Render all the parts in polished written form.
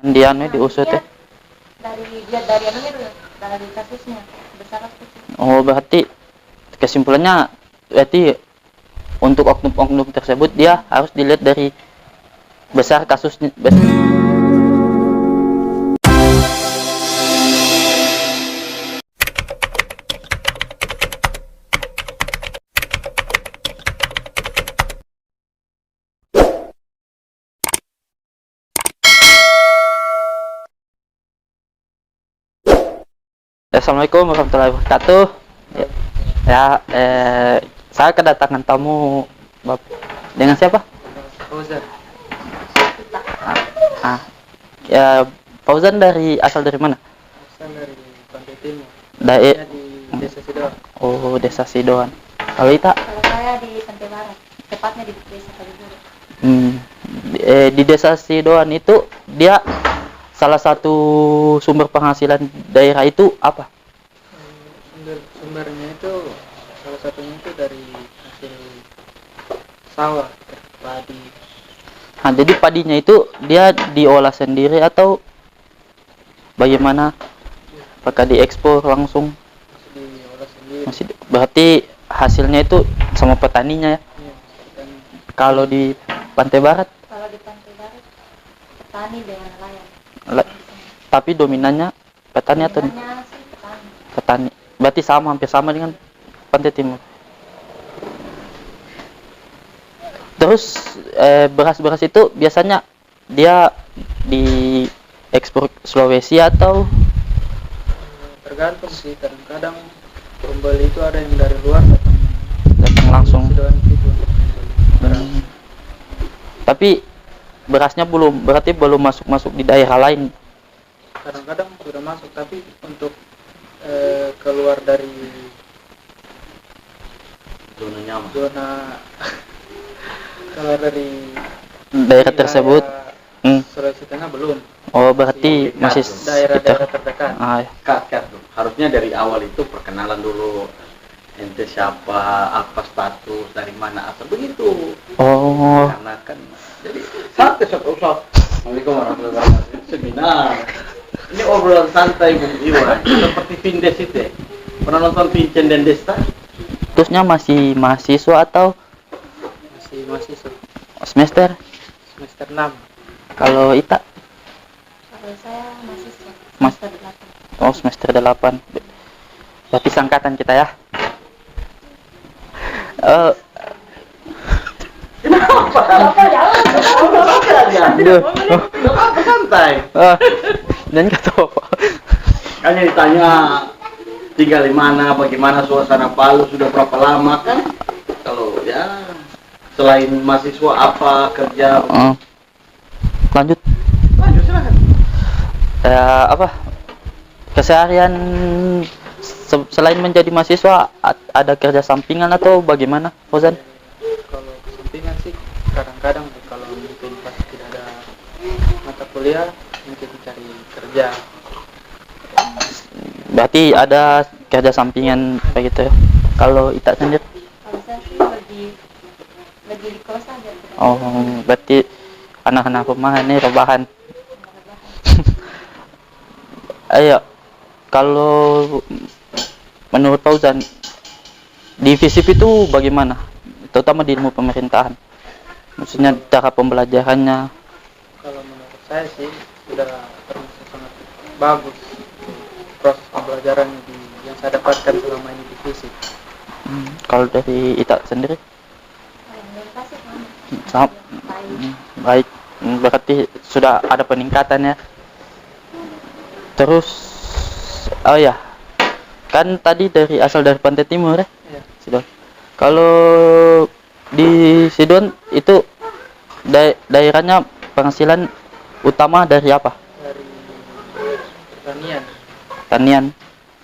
Dia diusut ya. Dari anunya dulu, dari kasusnya besar kecil. Oh, berarti kesimpulannya berarti untuk oknum-oknum tersebut dia harus dilihat dari besar kasusnya. Assalamualaikum warahmatullahi wabarakatuh. Ya, saya kedatangan tamu dengan siapa? Fauzan. Ya, Fauzan asal dari mana? Asal dari Pantai Timur. Dari Di Desa Sidoan. Oh, Desa Sidoan. Kalau Ita? Kalau saya di Pantai Barat, tepatnya di Desa Kaliburu. Di Desa Sidoan itu dia salah satu sumber penghasilan daerah itu apa? Sumbernya itu salah satunya itu dari hasil sawah, padi. Nah, jadi padinya itu dia diolah sendiri atau bagaimana? Apakah diekspor langsung? Masih diolah sendiri. Berarti hasilnya itu sama petaninya ya? Iya, dan Kalau di Pantai Barat? Kalau di Pantai Barat, petani dengan nelayan. Tapi dominannya petani atau Dominannya sih petani. petani? Berarti hampir sama dengan Pantai Timur. Terus beras-beras itu biasanya dia diekspor Sulawesi atau tergantung sih, kadang-kadang pembeli itu ada yang dari luar datang langsung? Sidoan itu untuk membeli beras. Tapi berasnya berarti belum masuk di daerah lain. Kadang-kadang sudah masuk, tapi untuk keluar dari zona nyaman. Keluar dari Daerah tersebut. Sulawesi Tengah belum. Oh, berarti masih daerah-daerah terdekat. Kat harusnya dari awal itu perkenalan dulu, ente siapa, apa status, dari mana asal, begitu. Oh, Karena kan jadi santai usah. Assalamualaikum warahmatullahi wabarakatuh. Seminar. Ini obrolan santai Bung Iwan, seperti Vindes itu ya. Pernah nonton Vincent dan Desta? terusnya masih mahasiswa atau Masih mahasiswa semester? semester 6. Kalau Ita? Kalau saya mahasiswa Mas- semester 8. Oh, semester 8. Berarti sangkatan kita ya. Kenapa? Aduh. Kenapa santai? Dan kata apa? Hanya ditanya tinggal di mana, bagaimana suasana Palu, sudah berapa lama kan? Kalau ya selain mahasiswa apa kerja? Lanjut. Lanjut silakan. Apa? Keseharian selain menjadi mahasiswa ada kerja sampingan atau bagaimana, Fauzan? Kalau kesampingan sih kadang-kadang kalau mungkin pas tidak ada mata kuliah mungkin cari kerja. Berarti ada kerja sampingan begitu ya. Kalau Ita sendiri? Kalau saya sih lagi di kos aja. Oh, berarti anak-anak rumah ini rebahan. Ayo, kalau menurut Fauzan di FISIP itu bagaimana? Terutama di ilmu pemerintahan. Maksudnya cara pembelajarannya. Kalau menurut saya sih sudah termasuk sangat bagus proses pembelajaran yang saya dapatkan selama ini di fisik. Kalau dari Ita sendiri? Menurut saya sih Baik. Berarti sudah ada peningkatan ya. Terus, oh ya, kan tadi asal dari Pantai Timur ya? Ya. Sidoan. Kalau di Sidoan itu daerahnya penghasilan utama dari apa? Dari pertanian. Pertanian.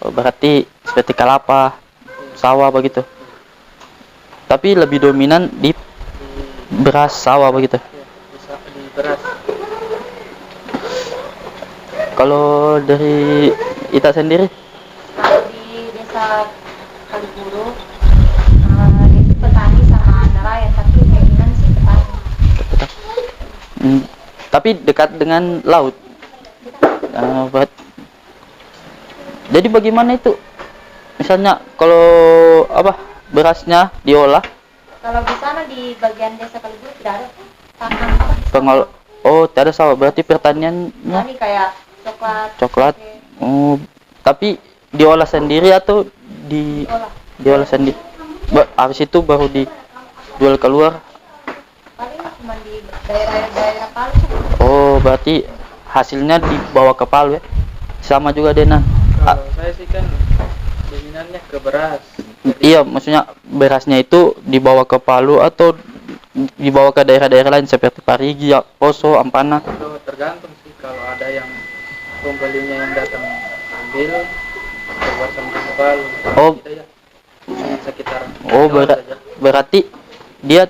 Oh, berarti seperti kelapa, sawah begitu. Tapi lebih dominan di beras sawah begitu. Bisa di beras. kalau Kalau dari Ita sendiri? di Desa Kaliburu itu petani sama nelayan, tapi dominan sih petani. Tapi dekat dengan laut. Jadi bagaimana itu? Misalnya kalau apa berasnya diolah, Kalau di sana di bagian desa Kalibuan tidak ada tanam apa? pengol oh tidak ada sawah, berarti pertaniannya Ini kayak coklat. oke, Oh, tapi diolah sendiri atau diolah. diolah sendiri? Habis itu baru dijual keluar. Paling cuma di daerah-daerah Palu. Oh, berarti hasilnya dibawa ke Palu ya? Sama juga Denan. Kalau saya sih kan dominannya ke beras. Iya, maksudnya berasnya itu dibawa ke Palu atau dibawa ke daerah-daerah lain seperti Parigi, Poso, Ampana. Itu tergantung sih, kalau ada yang pembelinya yang datang ambil keluar sama ke Palu. Oh. Tidak ya, cuma sekitaran. Oh, Jawa saja. berarti dia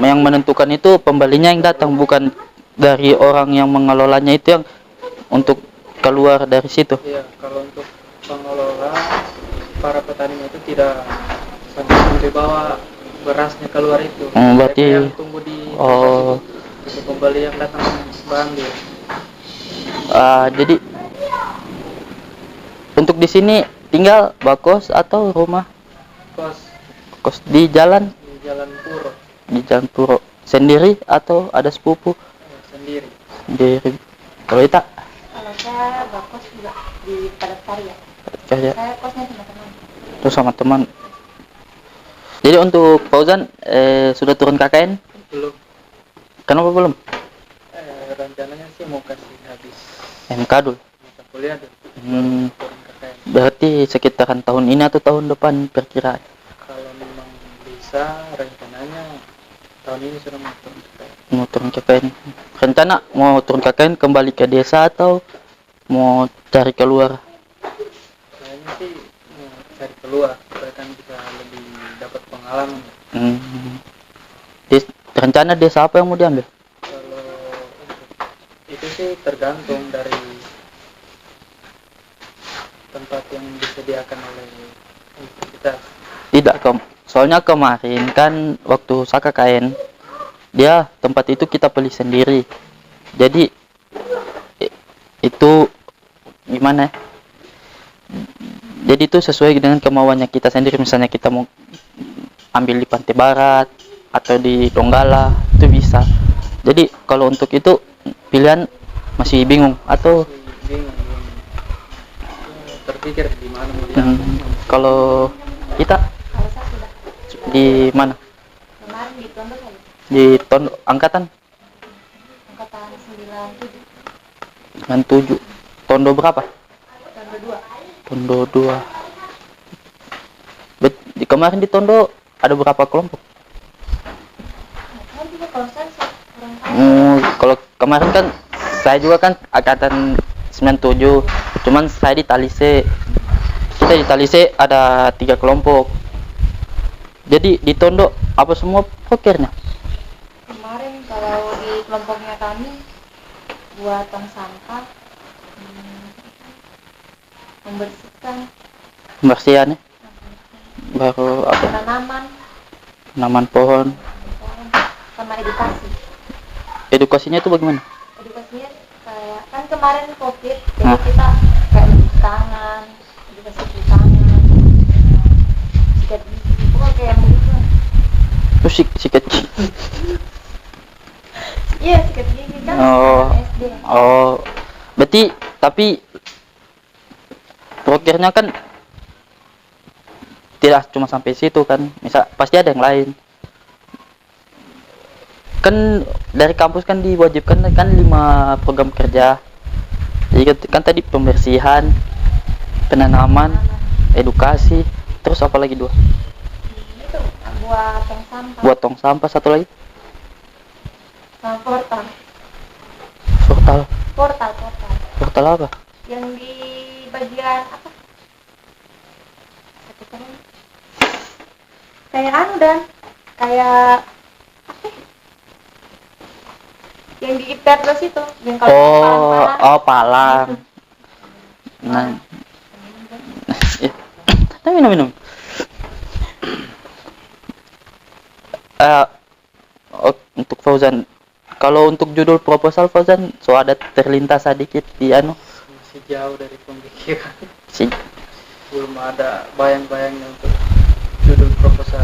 yang menentukan itu pembelinya yang datang, bukan dari orang yang mengelolanya itu yang untuk keluar dari situ. Iya, kalau untuk pengelola para petaninya itu tidak sampai bawa berasnya keluar itu. Berarti Mereka yang tunggu di tempat itu pembeli yang datang ambil. Jadi untuk di sini tinggal bakos atau rumah Kos di jalan di Jalan Puro sendiri atau ada sepupu sendiri. sendiri. Kalau kita Kalau saya bakos juga di Padat Karya. kerja Saya kosnya sama teman. terus sama teman. Jadi untuk Fauzan sudah turun KKN? Belum. Kenapa belum? Rencananya sih mau kasih habis MK dulu. mata kuliah dulu. Turun KKN. Berarti sekitaran tahun ini atau tahun depan perkiraan? Kalau memang bisa, rencananya tahun ini sudah mau turun KKN. Mau turun KKN. Rencana mau turun KKN kembali ke desa atau mau cari keluar? Kayaknya sih mau cari keluar supaya kan bisa lebih dapat pengalaman. Rencana desa apa yang mau diambil? Kalau untuk itu sih tergantung dari tempat yang disediakan oleh universitas. Tidak, soalnya kemarin kan waktu saya KKN, dia tempat itu kita pilih sendiri. Jadi itu gimana ya? Jadi itu sesuai dengan kemauannya kita sendiri. Misalnya kita mau ambil di Pantai Barat atau di Donggala, itu bisa. Jadi kalau untuk itu pilihan masih bingung atau Masih bingung, belum terpikir di mana mau diambil. kalau kita Kalau saya sudah di mana? kemarin di Tondo saya Di angkatan angkatan 97 dengan 7. Tondo berapa? Tondo 2. Tondo 2. Di kemarin di Tondo ada berapa kelompok? Saya juga kalau saya kurang tahu. Kalau kemarin kan saya juga kan angkatan 97. Cuman saya di Talise. Kita di Talise ada 3 kelompok. Jadi di Tondo apa semua pokernya? Kemarin kalau di kelompoknya kami buat tong sampah, membersihkan Pembersihannya baru apa? tanaman pohon. sama edukasi. Edukasinya itu bagaimana? Edukasinya kayak kan kemarin COVID, jadi kita kayak cuci tangan, edukasi cuci tangan, sikat gigi, pokoknya kayak begitu. Terus sikat gigi. Iya, sikat gigi kan SD. Berarti tapi pokernya kan tidak cuma sampai situ kan, misal pasti ada yang lain kan. Dari kampus kan diwajibkan kan 5 program kerja. Jadi kan tadi pembersihan, penanaman, edukasi, terus apa lagi 2? Itu buat tong sampah. Buat tong sampah, satu lagi Sama portal. portal apa? Yang di bagian apa? Kayak anu dan kayak apa? Yang di terus itu, yang kalau Palang. Nah, minum. Untuk Fauzan Kalau untuk judul proposal Fauzan, so ada terlintas sedikit di anu. Masih jauh dari pemikiran. Si, Belum ada bayang-bayangnya untuk judul proposal.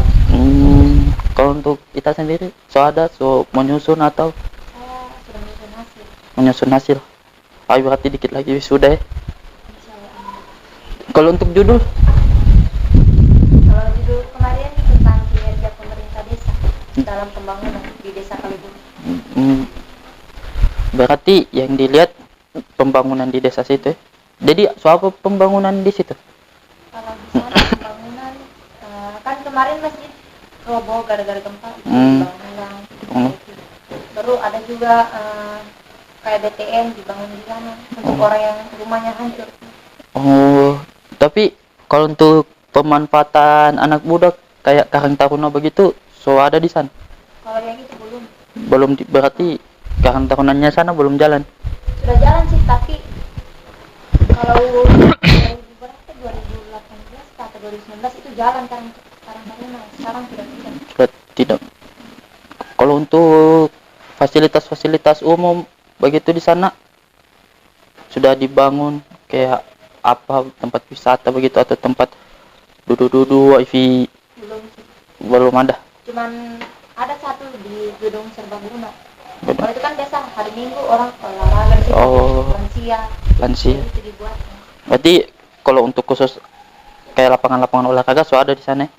kalau untuk kita sendiri, so ada so menyusun atau Saya sudah menyusun hasil. menyusun hasil. Ayo berarti dikit lagi sudah ya. Insya Allah, amin. Kalau untuk judul, Kalau judul kemarin tentang kinerja pemerintah desa dalam pembangunan di desa Kalibung. berarti yang dilihat pembangunan di desa situ ya. Jadi so apa pembangunan di situ? Kalau di sana pembangunan kan kemarin masjid roboh gara-gara gempa Hmm. dibangun ulang. Hmm. Baru ada juga kayak BTN dibangun di sana untuk orang yang rumahnya hancur. Oh, tapi kalau untuk pemanfaatan anak muda kayak Karang Taruna begitu, so ada di sana. Kalau yang itu belum. Berarti Karang Tarunanya sana belum jalan. Sudah jalan sih, tapi kalau 2018 atau 2019 itu jalan kan sekarang sekarang sudah tidak. Sudah tidak. Kalau untuk fasilitas-fasilitas umum begitu di sana sudah dibangun kayak apa tempat wisata begitu atau tempat duduk-duduk wifi Belum sih. belum ada. Cuman ada satu di gedung serbaguna. Kalau itu kan biasa hari Minggu orang olahraga di situ, Oh. lansia. Lansia. Jadi itu dibuat. Berarti kalau untuk khusus kayak lapangan-lapangan olahraga so ada di sana.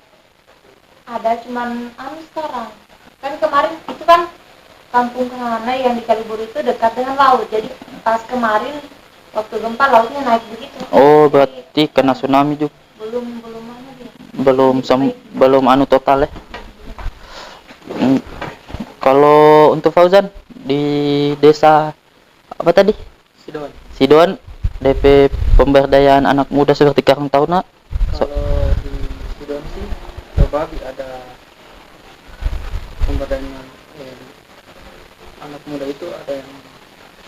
Ada cuman sekarang. Kan kemarin itu kan kampung Kahana yang di Kalibur itu dekat dengan laut. Jadi pas kemarin waktu gempa lautnya naik begitu. Oh, Jadi, berarti kena tsunami juga. belum mana dia. Belum anu total ya. Kalau untuk Fauzan di desa apa tadi? Sidoan. Sidoan DP pemberdayaan anak muda seperti Karang Taruna. Kalau di Sidoan sih Babi ada pemberdayaan anak muda itu ada yang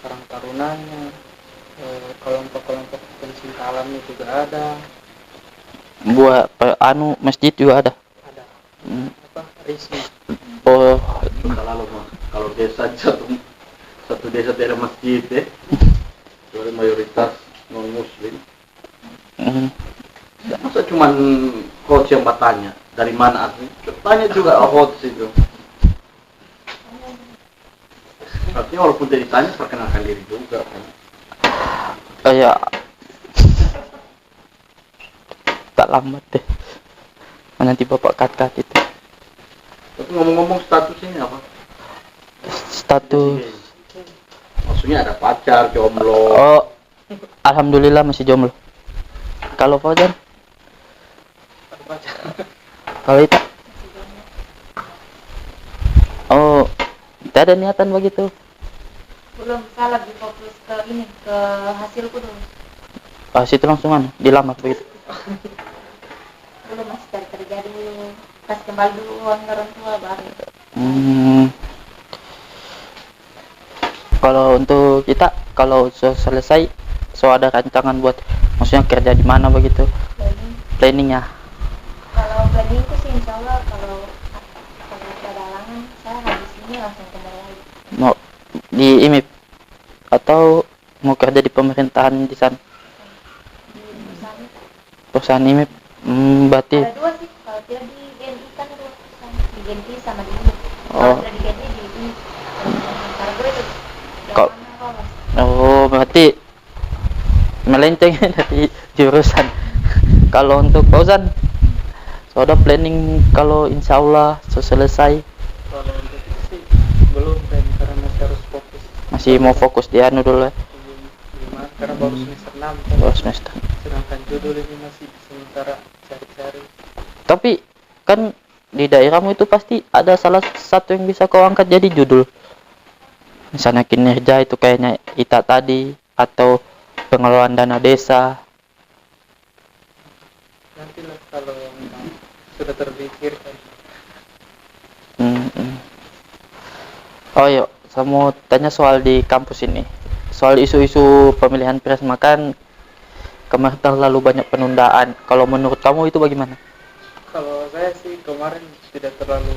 Karang Tarunanya, kelompok-kelompok pencinta alamnya juga ada. Buat anu masjid juga ada. Ada Hmm. apa? Risma. Oh, Kalau desa satu desa tidak ada masjid ya. Soalnya mayoritas non muslim. Masa cuman coach yang bertanya dari mana asli? Tanya juga coach itu. Artinya walaupun tidak ditanya perkenalkan diri juga kan. kayak tak lambat deh. Nanti bapak kat itu. Tapi ngomong-ngomong status ini apa? Status. Maksudnya ada pacar, jomblo. Oh, alhamdulillah masih jomblo. Kalau Fauzan? Kalau itu? Oh, tidak ada niatan begitu. Belum, saya lagi fokus ke ini, ke hasilku dulu. Situ langsungan dilamar begitu. Belum, masih cari kerja dulu. Kasih kembali dulu uang ke orang tua baru. Kalau untuk kita, kalau selesai, so ada rancangan buat, maksudnya kerja di mana begitu, planningnya. Kalau planningku sih insya Allah kalau ada halangan saya habis ini langsung kembali lagi. Mau di IMIP atau mau kerja di pemerintahan di sana, Di perusahaan itu. perusahaan IMIP. Berarti Ada dua sih, kalau tidak di GNI kan dua perusahaan, di GNI sama di ini. Oh. Kalau tidak di GNI di ini. Karena gue itu Kok- yang mana lolos. oh berarti melenceng dari jurusan. Kalau untuk Fauzan, so ada planning kalau insya Allah selesai Kalau untuk itu sih belum kan, karena masih harus fokus masih mau fokus di anu dulu ya, di mana karena baru semester 6 kan. dua semester. Sedangkan judul ini masih sementara cari-cari. Tapi kan di daerahmu itu pasti ada salah satu yang bisa kau angkat jadi judul. Misalnya kinerja itu kayaknya Ita tadi, atau pengelolaan dana desa. Nantilah kalau memang sudah terpikirkan. Oh iya, saya mau tanya soal di kampus ini. Soal isu-isu pemilihan presma kan kemarin terlalu banyak penundaan. Kalau menurut kamu itu bagaimana? Kalau saya sih kemarin tidak terlalu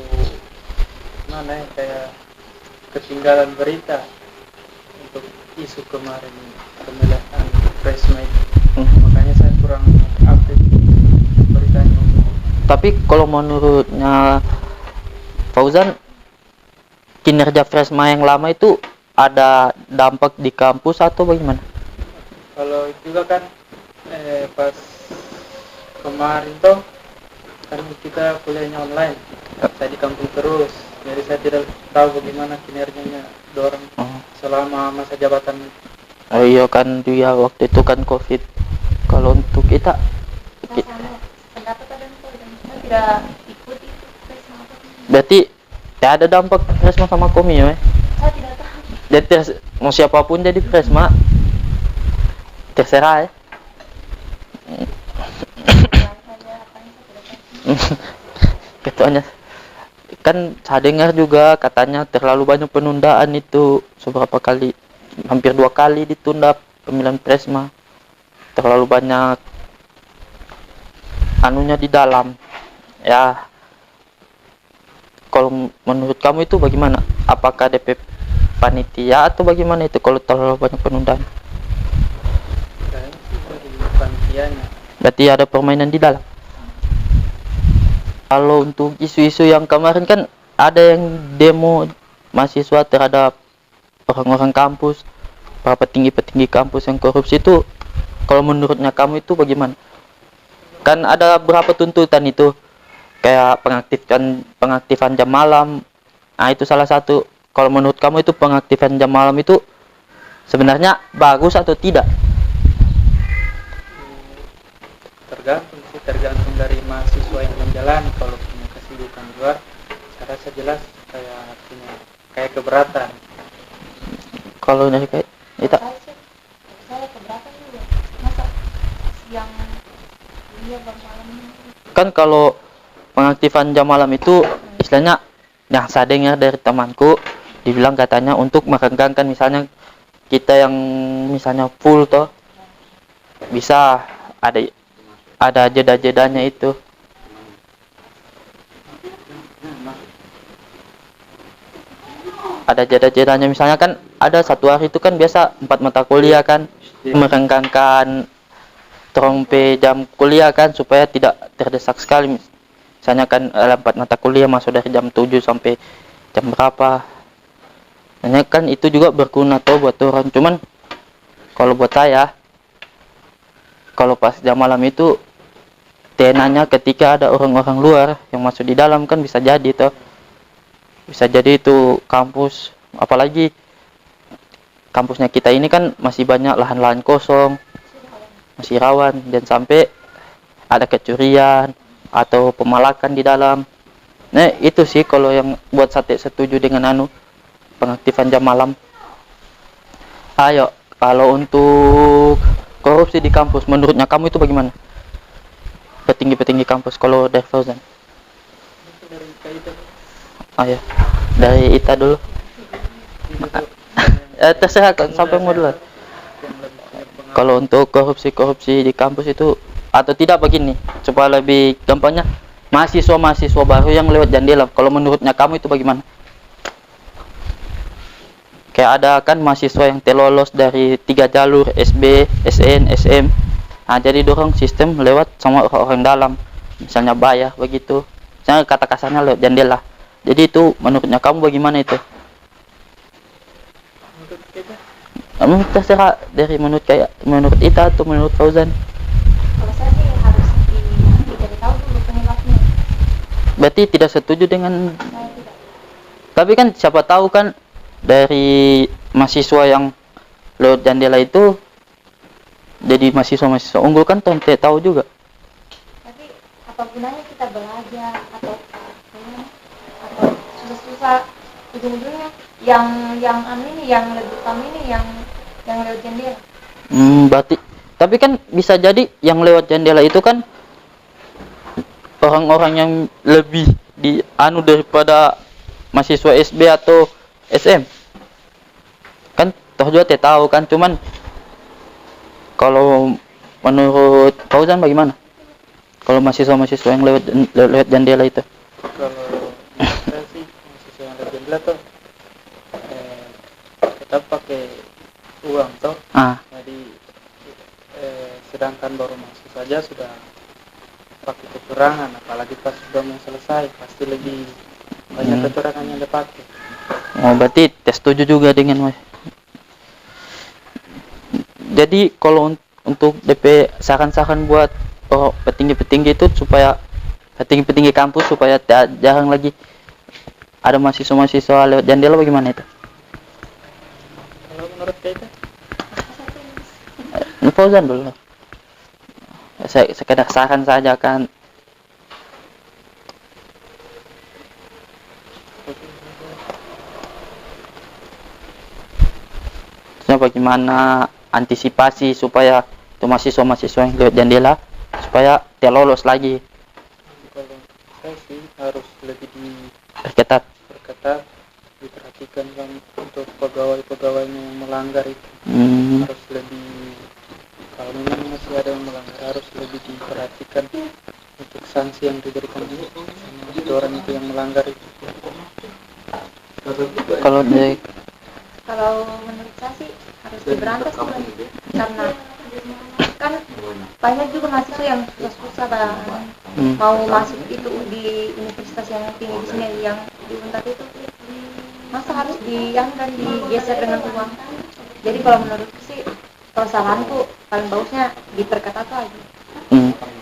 mana ya, kayak ketinggalan berita untuk isu kemarin pemilihan Presma itu. Makanya saya kurang update beritanya. Tapi kalau menurutnya Fauzan, kinerja Fresma yang lama itu ada dampak di kampus atau bagaimana? Kalau itu juga kan pas kemarin tuh kan kita kuliahnya online, saya di kampung terus, jadi saya tidak tahu bagaimana kinerjanya dorang selama masa jabatan. Oh iya kan dia waktu itu kan COVID. Kalau untuk kita Saya sama pendapat ada yang saya tidak ikuti itu Presma apa. berarti tidak ada dampak Fresma sama Komi ya? Saya tidak tahu. Jadi mau siapapun jadi Fresma terserah ya. Saya apa yang saya tidak tahu. Ketuanya kan saya dengar juga katanya terlalu banyak penundaan itu, seberapa kali, hampir 2 kali ditunda pemilihan Presma, terlalu banyak anunya di dalam ya. Kalau menurut kamu itu bagaimana? Apakah DP panitia atau bagaimana itu kalau terlalu banyak penundaan? Kayaknya sih dari panitianya. Berarti ada permainan di dalam. Kalau untuk isu-isu yang kemarin kan ada yang demo mahasiswa terhadap orang-orang kampus, para petinggi-petinggi kampus yang korupsi itu, kalau menurutnya kamu itu bagaimana? Kan ada berapa tuntutan itu, kayak pengaktifan jam malam. Nah itu salah satu. Kalau menurut kamu itu pengaktifan jam malam itu sebenarnya bagus atau tidak? Tergantung dari mahasiswa yang menjalani. Kalau punya kesibukan luar, saya rasa jelas kayak keberatan. Kalau dari kayak kita Saya keberatan juga. Masa siang kuliah malam ini. kan kalau pengaktifan jam malam itu istilahnya yang saya dengar dari temanku dibilang katanya untuk merenggangkan, misalnya kita yang misalnya full toh bisa ada jeda-jedanya itu. Ada jeda-jedanya, misalnya kan ada 1 hari itu kan biasa 4 mata kuliah kan, merenggangkan trompe jam kuliah kan supaya tidak terdesak sekali. Misalnya kan 4 mata kuliah masuk dari jam 7 sampai jam berapa. Nah, kan itu juga berguna tuh buat orang. Cuman kalau buat saya, kalau pas jam malam itu tenanya ketika ada orang-orang luar yang masuk di dalam kan bisa jadi tuh. Bisa jadi itu kampus, apalagi kampusnya kita ini kan masih banyak lahan-lahan kosong, masih rawan, dan sampai ada kecurian atau pemalakan di dalam. Nah itu sih kalau yang buat saya setuju dengan pengaktifan jam malam. Ayo, kalau untuk korupsi di kampus, menurutnya kamu itu bagaimana? Petinggi-petinggi kampus kalau dari Fauzan. Itu dari kita. Ayo, dari Ita dulu. Terserah kan, sampai mau dulu. Kalau untuk korupsi di kampus itu atau tidak begini, supaya lebih gampangnya, mahasiswa baru yang lewat jendela, kalau menurutnya kamu itu bagaimana? Kayak ada kan mahasiswa yang terlolos dari 3 jalur SB, SN, SM. Nah jadi dorong sistem lewat sama orang-orang dalam, misalnya bayar begitu, misalnya kata kasarnya lewat jendela. Jadi itu menurutnya kamu bagaimana itu? Menurut kita Terserah dari menurut Ita atau menurut Fauzan. Kalau saya sih harus dicari tahu dulu penyebabnya. Berarti tidak setuju dengan. Saya tidak. Tapi kan siapa tahu kan dari mahasiswa yang lewat jendela itu jadi mahasiswa unggul kan, tonte tahu juga. Tapi apa gunanya kita belajar atau susah-susah ujung-ujungnya yang ini yang lebih kami ini yang lewat jendela. Berarti tapi kan bisa jadi yang lewat jendela itu kan orang-orang yang lebih daripada mahasiswa SB atau SM. Kan toh juga tahu kan, cuman kalau menurut Fauzan bagaimana? Kalau mahasiswa yang lewat jendela itu? kalau saya sih mahasiswa yang lewat jendela tuh tetap pakai uang toh. Ah, Jadi sedangkan baru masuk saja sudah pakai kecurangan, apalagi pas sudah mau selesai pasti lebih banyak kecurangan yang dipakai. oh berarti tes setuju juga dengan Mas. Jadi kalau untuk DP saran-saran buat petinggi-petinggi itu supaya petinggi-petinggi kampus supaya jarang lagi ada mahasiswa-mahasiswa lewat jendela, bagaimana itu? Kalau menurut kita Fauzan dulu. Saya sekedar saran saja kan. Terusnya bagaimana antisipasi supaya itu mahasiswa-mahasiswa yang lewat jendela supaya tidak lolos lagi, kalau saya sih harus lebih perketat. diperketat, diperhatikan kan untuk pegawai-pegawainya yang melanggar itu. Harus lebih, kalau memang masih ada yang melanggar harus lebih diperhatikan untuk sanksi yang diberikan sama orang itu yang melanggar itu. Kalau dari Kalau menurut saya sih harus diberantas Bang. Karena kan banyak juga mahasiswa yang susah-susah Bang. Mau masuk itu di universitas yang tinggi di sini yang di Unpad itu, masa harus dan digeser dengan uang. Jadi kalau menurutku sih, kalau saranku paling bagusnya diperketat lagi.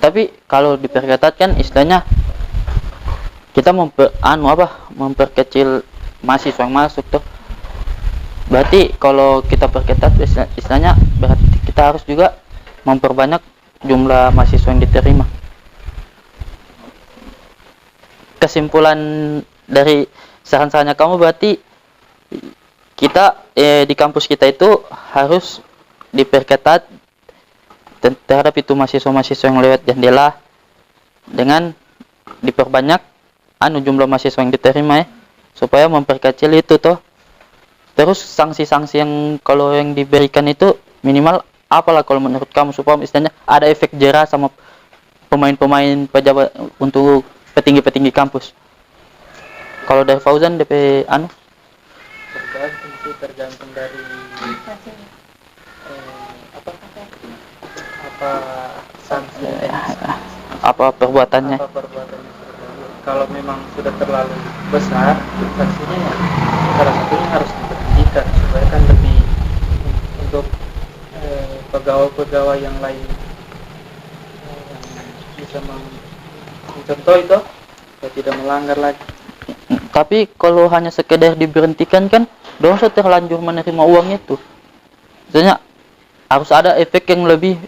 Tapi kalau diperketat kan istilahnya kita memperkecil mahasiswa yang masuk tuh. Berarti kalau kita perketat istilahnya berarti kita harus juga memperbanyak jumlah mahasiswa yang diterima. Kesimpulan dari saran-sarannya kamu berarti kita di kampus kita itu harus diperketat terhadap itu mahasiswa-mahasiswa yang lewat jendela dengan diperbanyak jumlah mahasiswa yang diterima supaya memperkecil itu toh. Terus sanksi-sanksi yang kalau yang diberikan itu minimal apalah kalau menurut kamu supaya istilahnya ada efek jera sama pemain-pemain pejabat untuk petinggi-petinggi kampus. Kalau dari Fauzan DP tergantung dari apa sanksi apa perbuatannya. Kalau memang sudah terlalu besar sanksinya ya salah satunya harus diberhentikan supaya kan lebih untuk pegawai-pegawai yang lain bisa mencontoh itu supaya tidak melanggar lagi. Tapi kalau hanya sekedar diberhentikan kan dong terlanjur menerima uang itu. Maksudnya harus ada efek yang lebih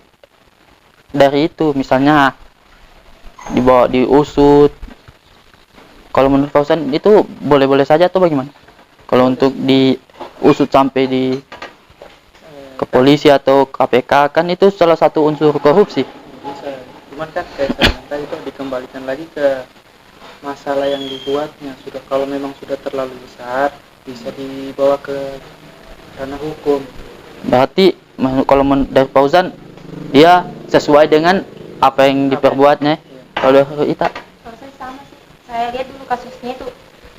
dari itu, misalnya dibawa diusut. Kalau menurut Fauzan itu boleh-boleh saja atau bagaimana? Kalau untuk diusut sampai di ke polisi atau KPK kan itu salah satu unsur korupsi. Bisa, cuman kan kayak saya itu dikembalikan lagi ke masalah yang dibuatnya. Sudah kalau memang sudah terlalu besar bisa dibawa ke ranah hukum. Berarti kalau dari Fauzan dia sesuai dengan apa yang diperbuatnya. Kalau Ita? Kalau saya sama sih. Saya lihat dulu kasusnya itu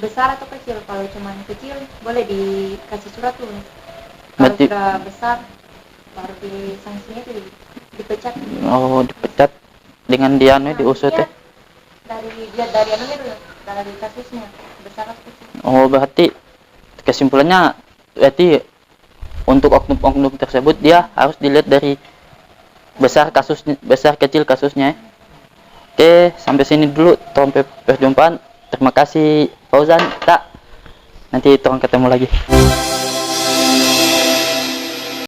besar atau kecil. Kalau cuma kecil boleh dikasih surat tuh. Kalau sudah besar baru sanksinya itu dipecat. Oh, dipecat dengan diusut ya. Dari anunya dulu, dari kasusnya besar atau kecil. Oh, berarti kesimpulannya berarti untuk oknum-oknum tersebut dia harus dilihat dari besar kecil kasusnya. Oke, sampai sini dulu, sampai perjumpaan. Terima kasih Fauzan, nanti ketemu lagi.